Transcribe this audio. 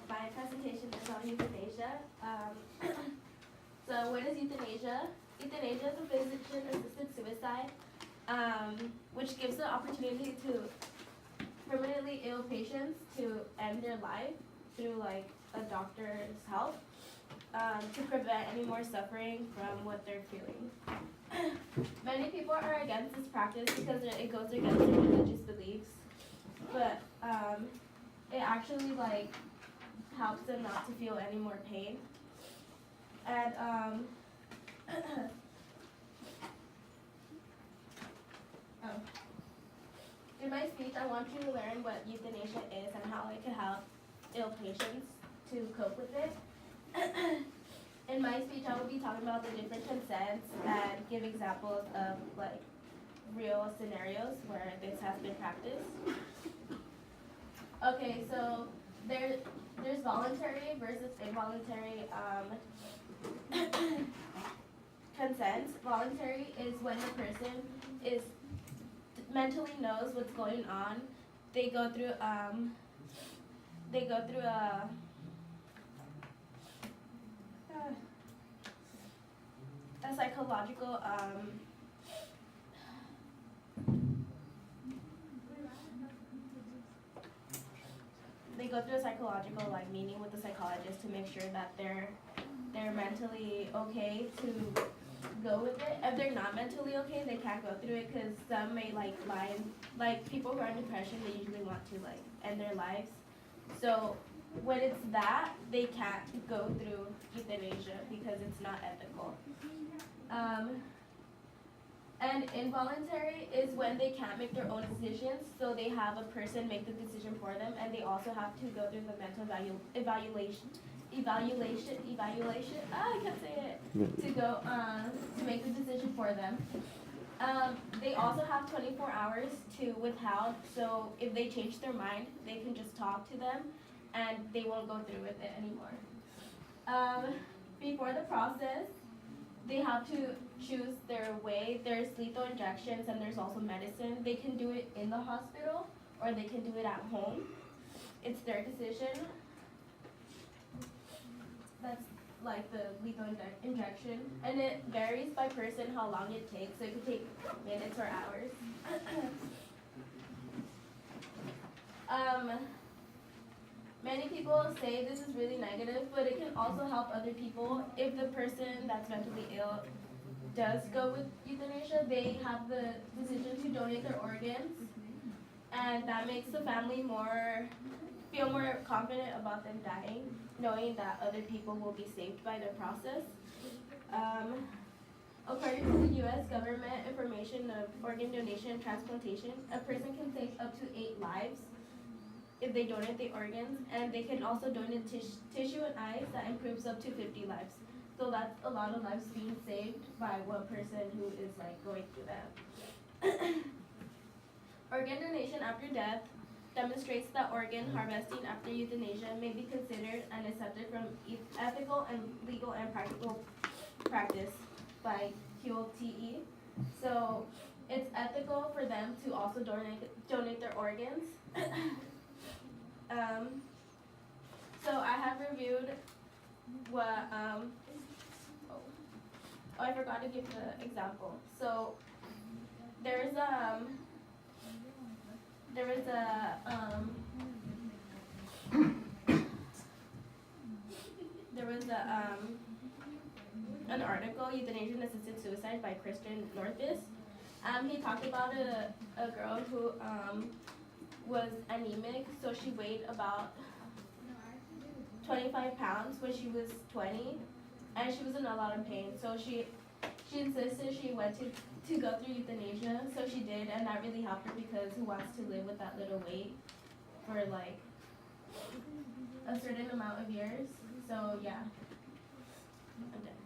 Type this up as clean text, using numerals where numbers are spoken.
my presentation is on euthanasia. So what is euthanasia? Euthanasia is a physician-assisted suicide, which gives the opportunity to permanently ill patients to end their life through like a doctor's help, to prevent any more suffering from what they're feeling. Many people are against this practice because it goes against their religious beliefs, but it actually like helps them not to feel any more pain. And in my speech, I want you to learn what euthanasia is and how it can help ill patients to cope with it. In my speech, I will be talking about the different consents and give examples of like real scenarios where this has been practiced. Okay, so there's voluntary versus involuntary consent. Voluntary is when the person is mentally knows what's going on. They go through a psychological like meeting with the psychologist to make sure that they're mentally okay to go with it. If they're not mentally okay, they can't go through it because some may like people who are in depression, they usually want to like end their lives. So when it's that, they can't go through euthanasia because it's not ethical. And involuntary is when they can't make their own decisions, so they have a person make the decision for them, and they also have to go through the mental evaluation. I can't say it. To go to make the decision for them. They also have 24 hours to withhold, so if they change their mind, they can just talk to them, and they won't go through with it anymore. Before the process, they have to choose their way. There's lethal injections and there's also medicine. They can do it in the hospital or they can do it at home. It's their decision. That's like the lethal injection. And it varies by person how long it takes. So it could take minutes or hours. Many people say this is really negative, but it can also help other people. If the person that's mentally ill does go with euthanasia, they have the decision to donate their organs, and that makes the family feel more confident about them dying, knowing that other people will be saved by the process. According to the U.S. government information of organ donation and transplantation, a person can save up to 8 lives if they donate the organs, and they can also donate tissue and eyes that improves up to 50 lives. So that's a lot of lives being saved by one person who is like going through that. Organ donation after death demonstrates that organ harvesting after euthanasia may be considered and accepted from ethical and legal and practical practice by QLTE. So it's ethical for them to also donate their organs. So I have reviewed what, I forgot to give the example. So there was an article, Euthanasia Assisted Suicide by Christian Northis. He talked about a girl who was anemic, so she weighed about 25 pounds when she was 20, and she was in a lot of pain. So she insisted she went to go through euthanasia, so she did, and that really helped her because who wants to live with that little weight for like a certain amount of years? So yeah, I'm done.